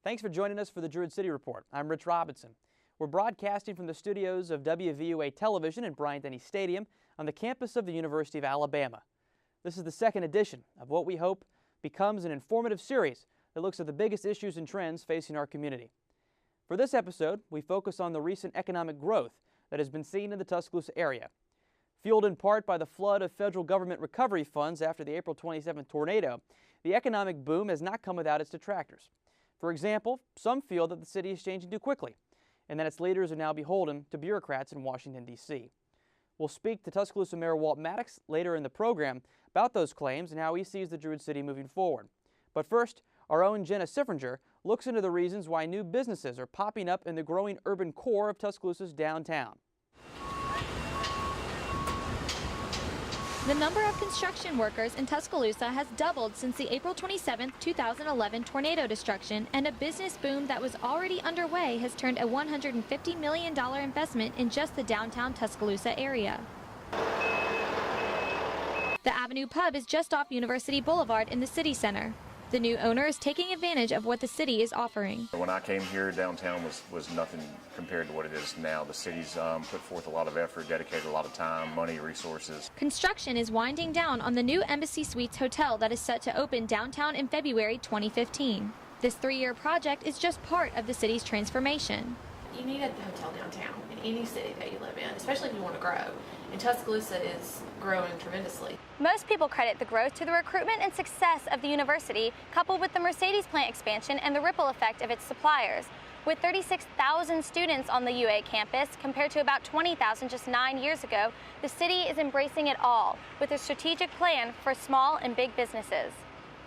Thanks for joining us for the Druid City Report. I'm Rich Robinson. We're broadcasting from the studios of WVUA Television in Bryant-Denny Stadium on the campus of the University of Alabama. This is the second edition of what we hope becomes an informative series that looks at the biggest issues and trends facing our community. For this episode, we focus on the recent economic growth that has been seen in the Tuscaloosa area. Fueled in part by the flood of federal government recovery funds after the April 27th tornado, the economic boom has not come without its detractors. For example, some feel that the city is changing too quickly and that its leaders are now beholden to bureaucrats in Washington, D.C. We'll speak to Tuscaloosa Mayor Walt Maddox later in the program about those claims and how he sees the Druid City moving forward. But first, our own Jenna Siffringer looks into the reasons why new businesses are popping up in the growing urban core of Tuscaloosa's downtown. The number of construction workers in Tuscaloosa has doubled since the April 27, 2011 tornado destruction, and a business boom that was already underway has turned a $150 million investment in just the downtown Tuscaloosa area. The Avenue Pub is just off University Boulevard in the city center. The new owner is taking advantage of what the city is offering. When I came here, downtown was nothing compared to what it is now. The city's put forth a lot of effort, dedicated a lot of time, money, resources. Construction is winding down on the new Embassy Suites hotel that is set to open downtown in February 2015. This 3-year project is just part of the city's transformation. You need a hotel downtown in any city that you live in, especially if you want to grow. And Tuscaloosa is growing tremendously. Most people credit the growth to the recruitment and success of the university, coupled with the Mercedes plant expansion and the ripple effect of its suppliers. With 36,000 students on the UA campus, compared to about 20,000 just 9 years ago, the city is embracing it all, with a strategic plan for small and big businesses.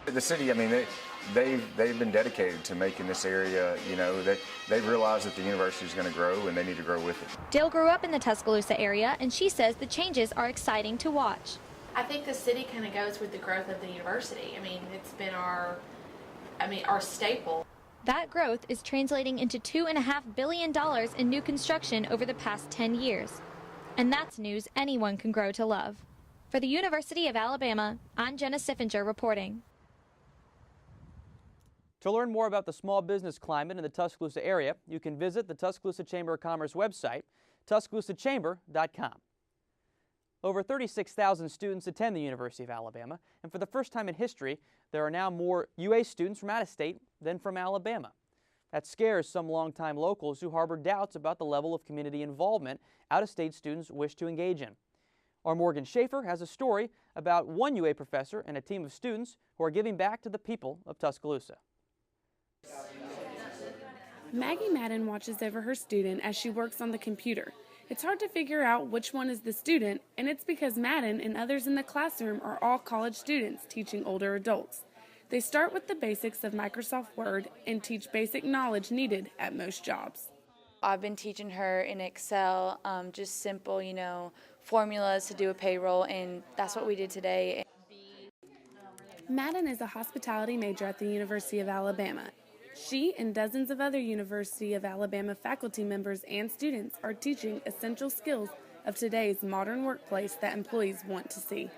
The city, I mean, they've been dedicated to making this area, you know, they realize that the university is going to grow and they need to grow with it. Dale grew up in the Tuscaloosa area, and she says the changes are exciting to watch. I think the city kind of goes with the growth of the university. I mean, it's been our staple. That growth is translating into $2.5 billion in new construction over the past 10 years. And that's news anyone can grow to love. For the University of Alabama, I'm Jenna Siffringer reporting. To learn more about the small business climate in the Tuscaloosa area, you can visit the Tuscaloosa Chamber of Commerce website, tuscaloosachamber.com. Over 36,000 students attend the University of Alabama, and for the first time in history, there are now more UA students from out of state than from Alabama. That scares some longtime locals who harbor doubts about the level of community involvement out-of-state students wish to engage in. Our Morgan Shaffer has a story about one UA professor and a team of students who are giving back to the people of Tuscaloosa. Maggie Madden watches over her student as she works on the computer. It's hard to figure out which one is the student, and it's because Madden and others in the classroom are all college students teaching older adults. They start with the basics of Microsoft Word and teach basic knowledge needed at most jobs. I've been teaching her in Excel, just simple, formulas to do a payroll, and that's what we did today. Madden is a hospitality major at the University of Alabama. She and dozens of other University of Alabama faculty members and students are teaching essential skills of today's modern workplace that employees want to see.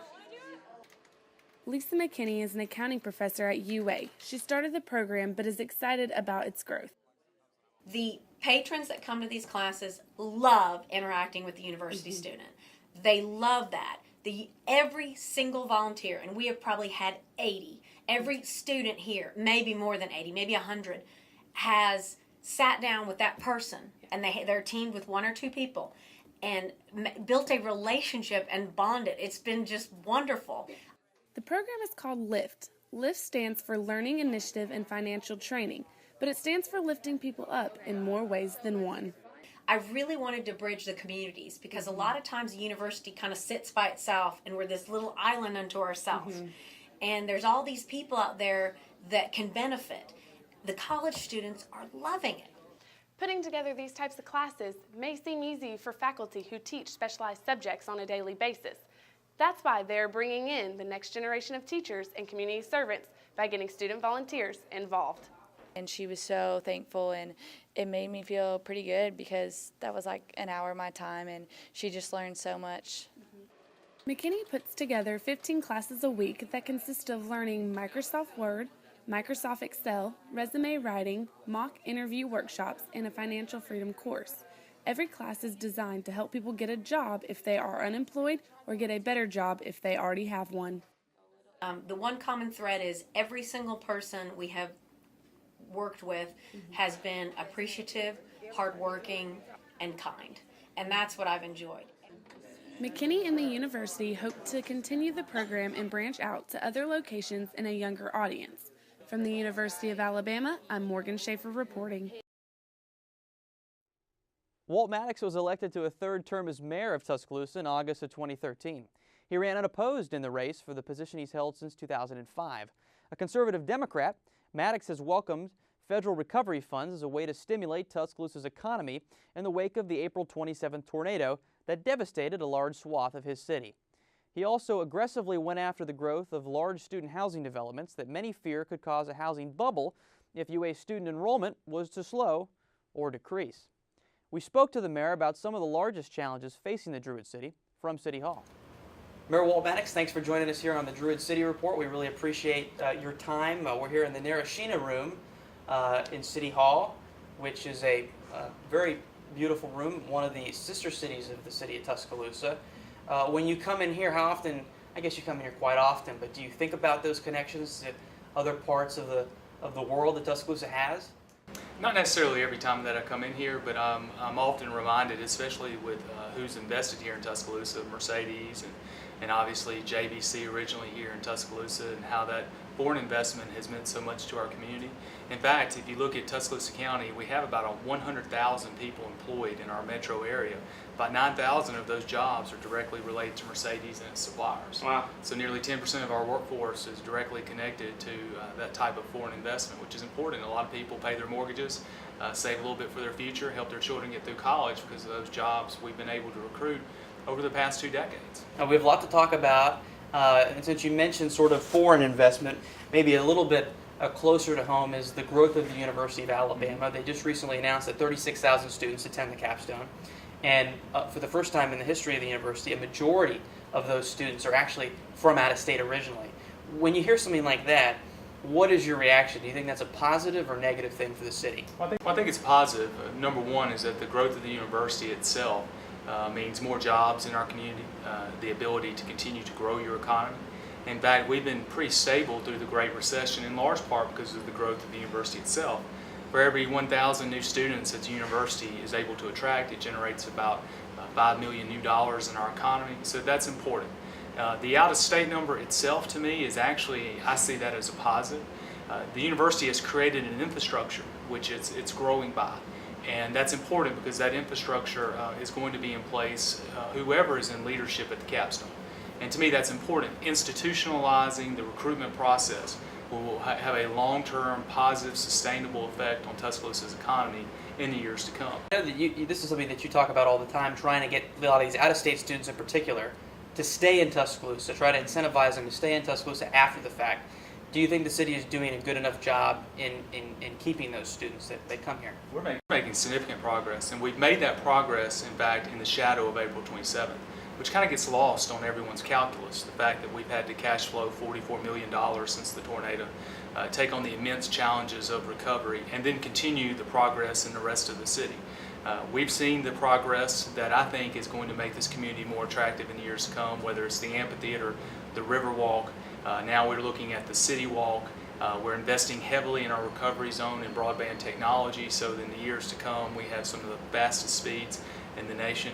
Lisa McKinney is an accounting professor at UA. She started the program but is excited about its growth. The patrons that come to these classes love interacting with the university student. They love that. Every single volunteer, and we have probably had 80, every student here, maybe more than 80, maybe 100, has sat down with that person, and they're teamed with 1 or 2 people, and built a relationship and bonded. It's been just wonderful. The program is called LIFT. LIFT stands for Learning Initiative and Financial Training, but it stands for lifting people up in more ways than one. I really wanted to bridge the communities because a lot of times the university kind of sits by itself and we're this little island unto ourselves. And there's all these people out there that can benefit. The college students are loving it. Putting together these types of classes may seem easy for faculty who teach specialized subjects on a daily basis. That's why they're bringing in the next generation of teachers and community servants by getting student volunteers involved. And she was so thankful, and it made me feel pretty good because that was like an hour of my time, and she just learned so much. McKinney puts together 15 classes a week that consist of learning Microsoft Word, Microsoft Excel, resume writing, mock interview workshops, and a financial freedom course. Every class is designed to help people get a job if they are unemployed or get a better job if they already have one. The one common thread is every single person we have worked with has been appreciative, hardworking, and kind. And that's what I've enjoyed. McKinney and the university hope to continue the program and branch out to other locations in a younger audience. From the University of Alabama, I'm Morgan Shaffer reporting. Walt Maddox was elected to a third term as mayor of Tuscaloosa in August of 2013. He ran unopposed in the race for the position he's held since 2005. A conservative Democrat, Maddox has welcomed federal recovery funds as a way to stimulate Tuscaloosa's economy in the wake of the April 27th tornado that devastated a large swath of his city. He also aggressively went after the growth of large student housing developments that many fear could cause a housing bubble if UA student enrollment was to slow or decrease. We spoke to the mayor about some of the largest challenges facing the Druid City from City Hall. Mayor Walt Maddox, thanks for joining us here on the Druid City Report. We really appreciate your time. We're here in the Narashina room in City Hall, which is a very beautiful room, one of the sister cities of the city of Tuscaloosa. When you come in here, how often, I guess you come in here quite often, but do you think about those connections to other parts of the world that Tuscaloosa has? Not necessarily every time that I come in here, but I'm often reminded, especially with who's invested here in Tuscaloosa, Mercedes and obviously JBC originally here in Tuscaloosa, and how that foreign investment has meant so much to our community. In fact, if you look at Tuscaloosa County, we have about 100,000 people employed in our metro area. About 9,000 of those jobs are directly related to Mercedes and its suppliers. Wow. So nearly 10% of our workforce is directly connected to that type of foreign investment, which is important. A lot of people pay their mortgages, save a little bit for their future, help their children get through college because of those jobs we've been able to recruit over the past 2 decades. Now, we have a lot to talk about, and since you mentioned sort of foreign investment, maybe a little bit closer to home is the growth of the University of Alabama. They just recently announced that 36,000 students attend the capstone, and for the first time in the history of the university, a majority of those students are actually from out of state originally. When you hear something like that, what is your reaction? Do you think that's a positive or negative thing for the city? Well, I think it's positive. Number one is that the growth of the university itself means more jobs in our community, the ability to continue to grow your economy. In fact, we've been pretty stable through the Great Recession, in large part because of the growth of the university itself. For every 1,000 new students that the university is able to attract, it generates about $5 million new dollars in our economy, so that's important. The out-of-state number itself, to me, is actually, I see that as a positive. The university has created an infrastructure which it's growing by. And that's important because that infrastructure is going to be in place whoever is in leadership at the capstone. And to me that's important. Institutionalizing the recruitment process will have a long-term positive, sustainable effect on Tuscaloosa's economy in the years to come. I know that this is something that you talk about all the time, trying to get a lot of these out-of-state students in particular to stay in Tuscaloosa, try to incentivize them to stay in Tuscaloosa after the fact. Do you think the city is doing a good enough job in keeping those students that they come here? We're making significant progress, and we've made that progress, in fact, in the shadow of April 27th, which kind of gets lost on everyone's calculus. The fact that we've had to cash flow $44 million since the tornado, take on the immense challenges of recovery, and then continue the progress in the rest of the city. We've seen the progress that I think is going to make this community more attractive in the years to come, whether it's the amphitheater, the river walk. Now we're looking at the city walk. We're investing heavily in our recovery zone and broadband technology, so that in the years to come we have some of the fastest speeds in the nation.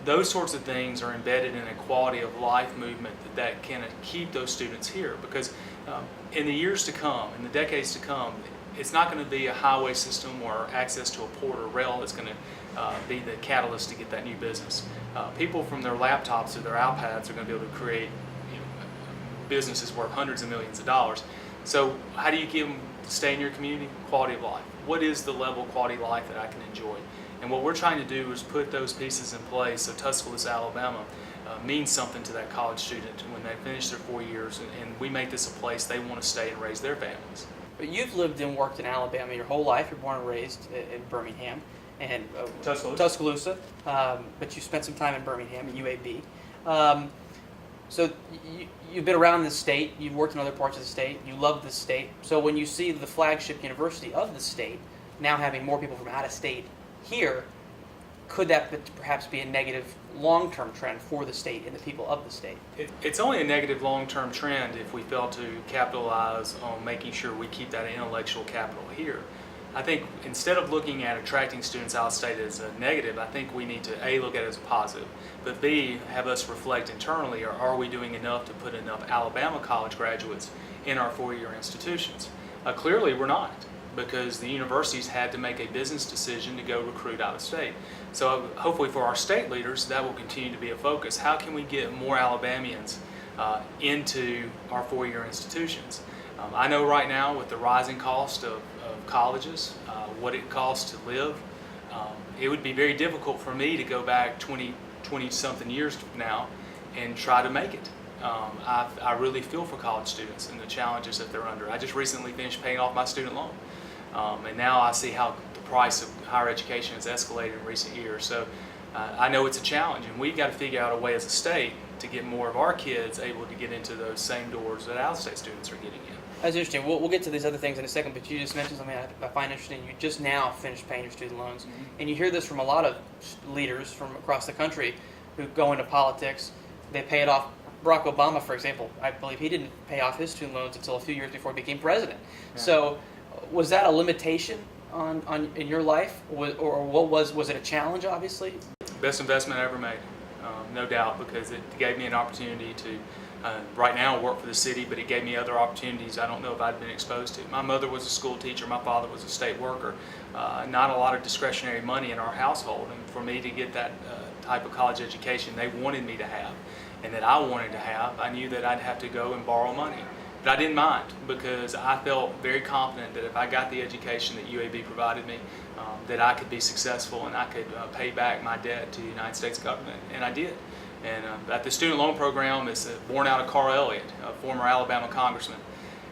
Those sorts of things are embedded in a quality of life movement that can keep those students here, because in the years to come, in the decades to come, it's not going to be a highway system or access to a port or rail that's going to be the catalyst to get that new business. People from their laptops or their iPads are going to be able to create businesses worth hundreds of millions of dollars. So how do you give them to stay in your community? Quality of life. What is the level of quality of life that I can enjoy? And what we're trying to do is put those pieces in place so Tuscaloosa, Alabama means something to that college student when they finish their 4 years, and we make this a place they want to stay and raise their families. But you've lived and worked in Alabama your whole life. You're born and raised in Birmingham and Tuscaloosa. But you spent some time in Birmingham at UAB. So you've been around the state, you've worked in other parts of the state, you love the state. So when you see the flagship university of the state now having more people from out of state here, could that perhaps be a negative long-term trend for the state and the people of the state? It's only a negative long-term trend if we fail to capitalize on making sure we keep that intellectual capital here. I think instead of looking at attracting students out of state as a negative, I think we need to A, look at it as a positive, but B, have us reflect internally, or are we doing enough to put enough Alabama college graduates in our four-year institutions? Clearly we're not, because the universities had to make a business decision to go recruit out of state. So hopefully for our state leaders, that will continue to be a focus. How can we get more Alabamians into our four-year institutions? I know right now with the rising cost of colleges, what it costs to live, it would be very difficult for me to go back 20 something years from now and try to make it. I really feel for college students and the challenges that they're under. I just recently finished paying off my student loan, and now I see how the price of higher education has escalated in recent years. So I know it's a challenge, and we've got to figure out a way as a state to get more of our kids able to get into those same doors that out-of-state students are getting in. That's interesting. We'll get to these other things in a second, but you just mentioned something I find interesting. You just now finished paying your student loans, and you hear this from a lot of leaders from across the country who go into politics. They pay it off. Barack Obama, for example, I believe he didn't pay off his student loans until a few years before he became president. Yeah. So was that a limitation in your life, or what was it a challenge, obviously? Best investment I ever made, no doubt, because it gave me an opportunity to right now work for the city, but it gave me other opportunities I don't know if I'd been exposed to. My mother was a school teacher, my father was a state worker. Not a lot of discretionary money in our household, and for me to get that type of college education they wanted me to have and that I wanted to have, I knew that I'd have to go and borrow money. But I didn't mind, because I felt very confident that if I got the education that UAB provided me, that I could be successful and I could pay back my debt to the United States government, and I did. And at the student loan program is born out of Carl Elliott, a former Alabama congressman.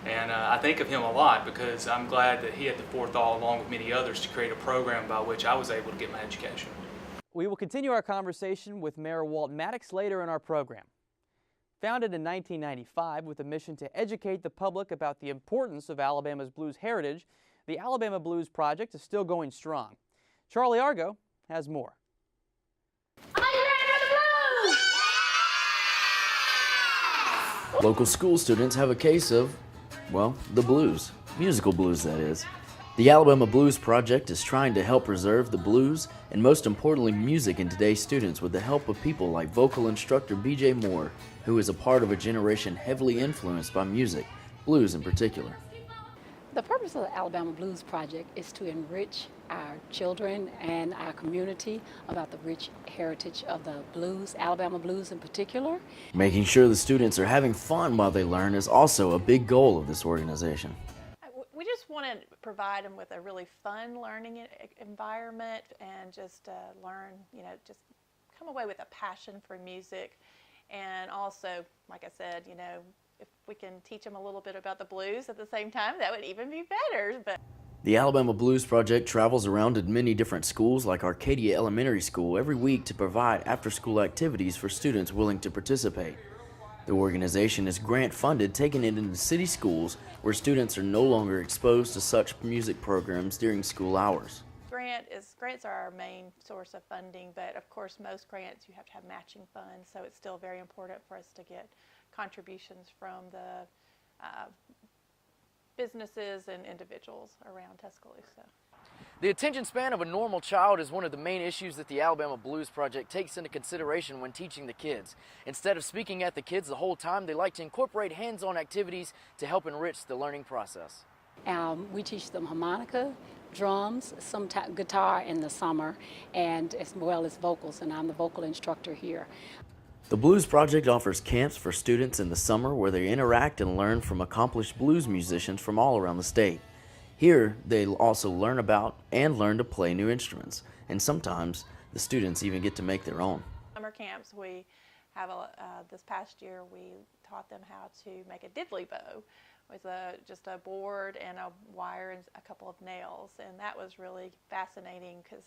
And I think of him a lot because I'm glad that he had the forethought, along with many others, to create a program by which I was able to get my education. We will continue our conversation with Mayor Walt Maddox later in our program. Founded in 1995 with a mission to educate the public about the importance of Alabama's blues heritage, the Alabama Blues Project is still going strong. Charlie Argo has more. Local school students have a case of, well, the blues. Musical blues, that is. The Alabama Blues Project is trying to help preserve the blues and, most importantly, music in today's students with the help of people like vocal instructor B.J. Moore, who is a part of a generation heavily influenced by music, blues in particular. The purpose of the Alabama Blues Project is to enrich our children and our community about the rich heritage of the blues, Alabama blues in particular. Making sure the students are having fun while they learn is also a big goal of this organization. We just want to provide them with a really fun learning environment and just learn, just come away with a passion for music. And also, like I said, if we can teach them a little bit about the blues at the same time, that would even be better. But the Alabama Blues Project travels around in many different schools like Arcadia Elementary School every week to provide after-school activities for students willing to participate. The organization is grant-funded, taking it into city schools where students are no longer exposed to such music programs during school hours. Grants are our main source of funding, but of course most grants you have to have matching funds, so it's still very important for us to get contributions from the businesses and individuals around Tuscaloosa. The attention span of a normal child is one of the main issues that the Alabama Blues Project takes into consideration when teaching the kids. Instead of speaking at the kids the whole time, they like to incorporate hands-on activities to help enrich the learning process. We teach them harmonica, drums, some guitar in the summer, and as well as vocals, and I'm the vocal instructor here. The Blues Project offers camps for students in the summer where they interact and learn from accomplished blues musicians from all around the state. Here, they also learn about and learn to play new instruments, and sometimes the students even get to make their own. Summer camps, we have this past year we taught them how to make a diddly bow with just a board and a wire and a couple of nails, and that was really fascinating because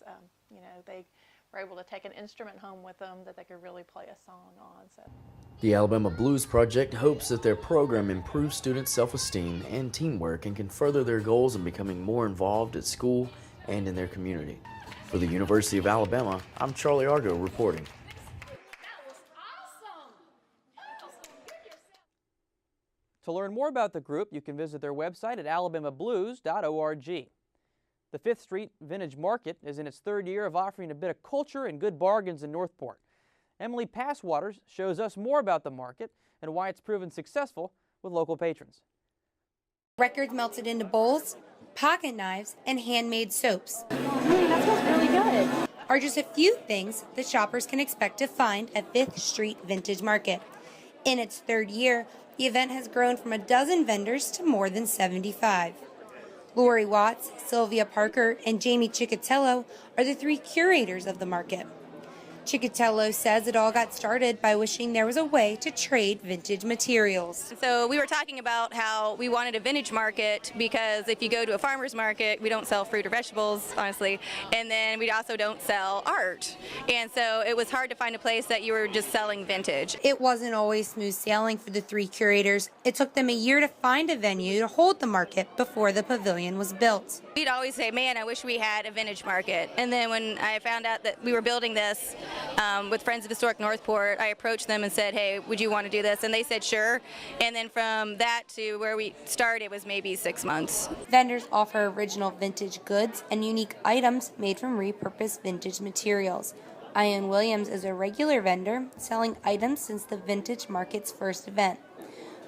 they were able to take an instrument home with them that they could really play a song on. So. The Alabama Blues Project hopes that their program improves students' self-esteem and teamwork and can further their goals in becoming more involved at school and in their community. For the University of Alabama, I'm Charlie Argo reporting. To learn more about the group, you can visit their website at alabamablues.org. The 5th Street Vintage Market is in its third year of offering a bit of culture and good bargains in Northport. Emileigh Passwaters shows us more about the market and why it's proven successful with local patrons. Records melted into bowls, pocket knives, and handmade soaps. That smells really good. Are just a few things that shoppers can expect to find at 5th Street Vintage Market. In its third year, the event has grown from a dozen vendors to more than 75. Lori Watts, Sylvia Parker, and Jamie Ciccatello are the 3 curators of the market. Ciccatello says it all got started by wishing there was a way to trade vintage materials. So we were talking about how we wanted a vintage market because if you go to a farmer's market, we don't sell fruit or vegetables, honestly, and then we also don't sell art. And so it was hard to find a place that you were just selling vintage. It wasn't always smooth sailing for the 3 curators. It took them a year to find a venue to hold the market before the pavilion was built. We'd always say, man, I wish we had a vintage market. And then when I found out that we were building this, with Friends of Historic Northport, I approached them and said, hey, would you want to do this? And they said, sure. And then from that to where we started was maybe 6 months. Vendors offer original vintage goods and unique items made from repurposed vintage materials. Ian Williams is a regular vendor selling items since the vintage market's first event.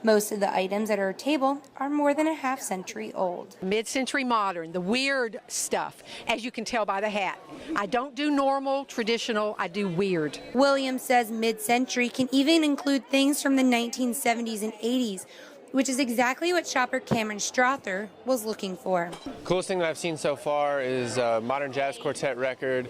Most of the items at our table are more than a half-century old. Mid-century modern, the weird stuff, as you can tell by the hat. I don't do normal, traditional, I do weird. Williams says mid-century can even include things from the 1970s and 80s, which is exactly what shopper Cameron Strother was looking for. Coolest thing that I've seen so far is a modern jazz quartet record,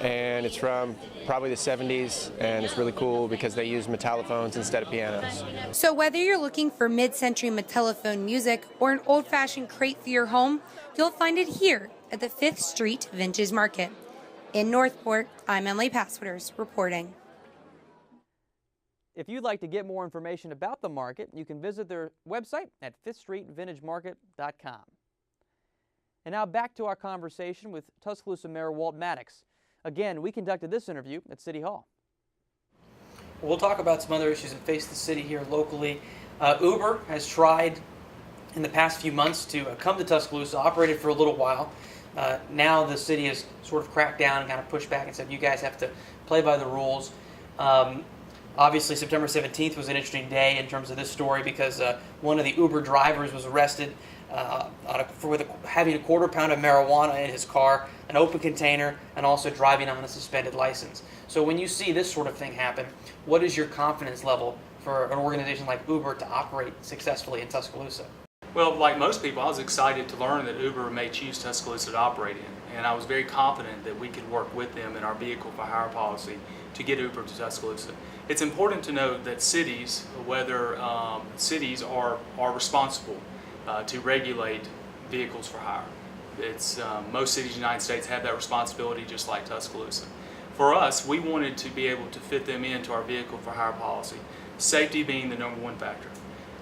and it's from probably the 70s, and it's really cool because they use metallophones instead of pianos. So whether you're looking for mid-century metallophone music or an old-fashioned crate for your home, you'll find it here at the 5th Street Vintage Market. In Northport, I'm Emileigh Passwaters reporting. If you'd like to get more information about the market, you can visit their website at 5thstreetvintagemarket.com. And now back to our conversation with Tuscaloosa Mayor Walt Maddox. Again, we conducted this interview at City Hall. We'll talk about some other issues that face the city here locally. Uber has tried in the past few months to come to Tuscaloosa, operated for a little while. Now the city has sort of cracked down and kind of pushed back and said, you guys have to play by the rules. Obviously, September 17th was an interesting day in terms of this story because one of the Uber drivers was arrested for having a quarter pound of marijuana in his car, an open container, and also driving on a suspended license. So when you see this sort of thing happen, what is your confidence level for an organization like Uber to operate successfully in Tuscaloosa? Well, like most people, I was excited to learn that Uber may choose Tuscaloosa to operate in, and I was very confident that we could work with them in our vehicle for hire policy to get Uber to Tuscaloosa. It's important to note that cities, cities are responsible to regulate vehicles for hire. Most cities in the United States have that responsibility, just like Tuscaloosa. For us, we wanted to be able to fit them into our vehicle for hire policy, safety being the number one factor.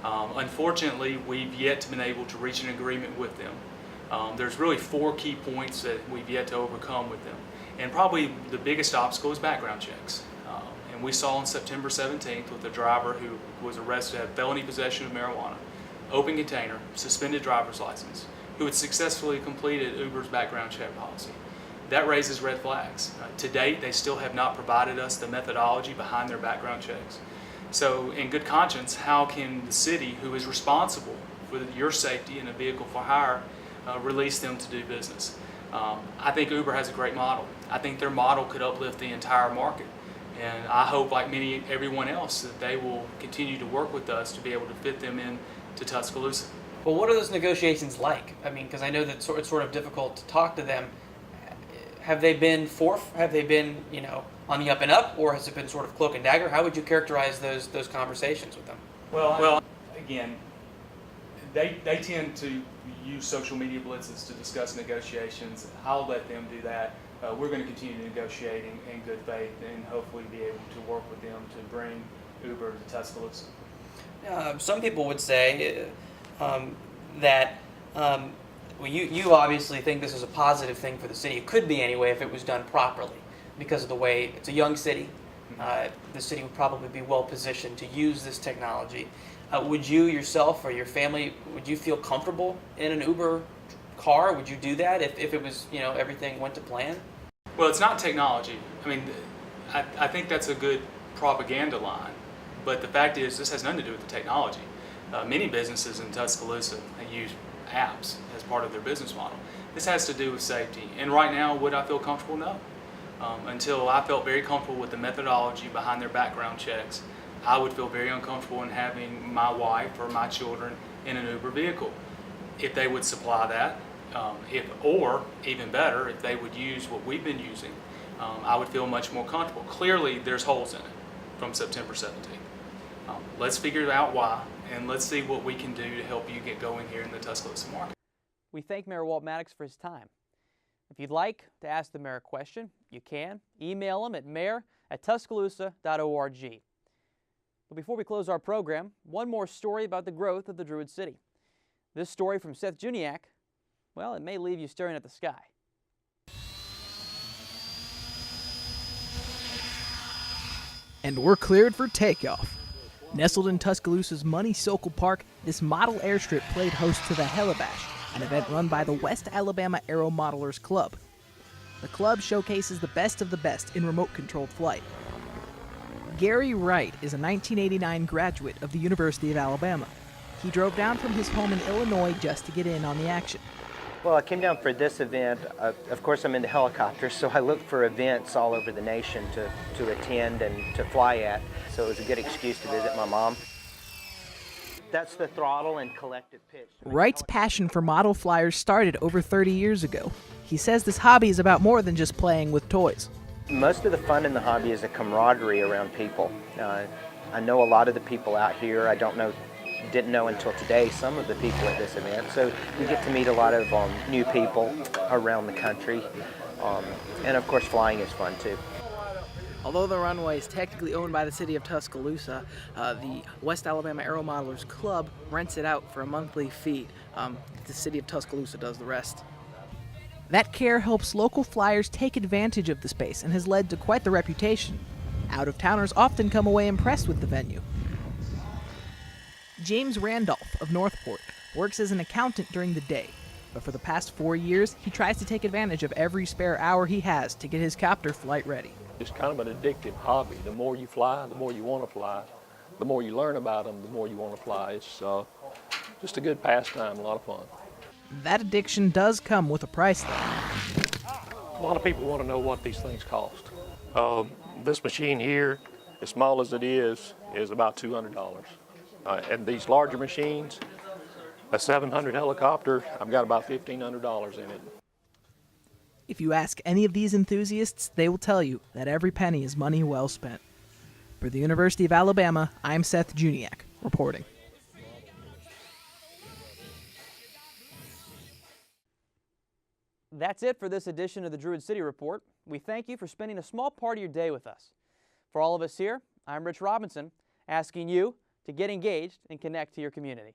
Unfortunately, we've yet to been able to reach an agreement with them. There's really 4 key points that we've yet to overcome with them. And probably the biggest obstacle is background checks. And we saw on September 17th with a driver who was arrested at felony possession of marijuana, open container, suspended driver's license, who had successfully completed Uber's background check policy. That raises red flags. To date, they still have not provided us the methodology behind their background checks. So in good conscience, how can the city, who is responsible for your safety in a vehicle for hire, release them to do business? I think Uber has a great model. I think their model could uplift the entire market. And I hope, like everyone else, that they will continue to work with us to be able to fit them in to Tuscaloosa. Well, what are those negotiations like? I mean, because I know that it's sort of difficult to talk to them. Have they been on the up and up, or has it been sort of cloak and dagger? How would you characterize those conversations with them? Well, again, they tend to use social media blitzes to discuss negotiations. I'll let them do that. We're going to continue negotiating in good faith and hopefully be able to work with them to bring Uber to Tuscaloosa. Some people would say that well, you obviously think this is a positive thing for the city. It could be anyway if it was done properly, because of the way it's a young city. The city would probably be well positioned to use this technology. Would you yourself or your family, would you feel comfortable in an Uber car? Would you do that if it was, everything went to plan? Well, it's not technology. I mean, I think that's a good propaganda line, but the fact is this has nothing to do with the technology. Many businesses in Tuscaloosa use apps as part of their business model. This has to do with safety, and right now, would I feel comfortable? No. Until I felt very comfortable with the methodology behind their background checks, I would feel very uncomfortable in having my wife or my children in an Uber vehicle. If they would supply that, or even better, if they would use what we've been using, I would feel much more comfortable. Clearly, there's holes in it from September 17th. Let's figure out why, and let's see what we can do to help you get going here in the Tuscaloosa market. We thank Mayor Walt Maddox for his time. If you'd like to ask the mayor a question, you can. Email him at mayor@tuscaloosa.org. But before we close our program, one more story about the growth of the Druid City. This story from Seth Juneac, well, it may leave you staring at the sky. And we're cleared for takeoff. Nestled in Tuscaloosa's Money-Sokol Park, this model airstrip played host to the Helibash, an event run by the West Alabama Aero Modelers Club. The club showcases the best of the best in remote-controlled flight. Gary Wright is a 1989 graduate of the University of Alabama. He drove down from his home in Illinois just to get in on the action. Well, I came down for this event. Of course, I'm into helicopters, so I looked for events all over the nation to attend and to fly at. So it was a good excuse to visit my mom. That's the throttle and collective pitch. Wright's passion for model flyers started over 30 years ago. He says this hobby is about more than just playing with toys. Most of the fun in the hobby is a camaraderie around people. I know a lot of the people out here. Didn't know until today some of the people at this event. So we get to meet a lot of new people around the country. And of course, flying is fun too. Although the runway is technically owned by the city of Tuscaloosa, the West Alabama Aero Modelers Club rents it out for a monthly fee. The city of Tuscaloosa does the rest. That care helps local flyers take advantage of the space and has led to quite the reputation. Out-of-towners often come away impressed with the venue. James Randolph of Northport works as an accountant during the day, but for the past 4 years, he tries to take advantage of every spare hour he has to get his copter flight ready. It's kind of an addictive hobby. The more you fly, the more you want to fly. The more you learn about them, the more you want to fly. It's just a good pastime, a lot of fun. That addiction does come with a price, though. A lot of people want to know what these things cost. This machine here, as small as it is about $200. And these larger machines, a 700 helicopter, I've got about $1,500 in it. If you ask any of these enthusiasts, they will tell you that every penny is money well spent. For the University of Alabama, I'm Seth Juneac, reporting. That's it for this edition of the Druid City Report. We thank you for spending a small part of your day with us. For all of us here, I'm Rich Robinson, asking you to get engaged and connect to your community.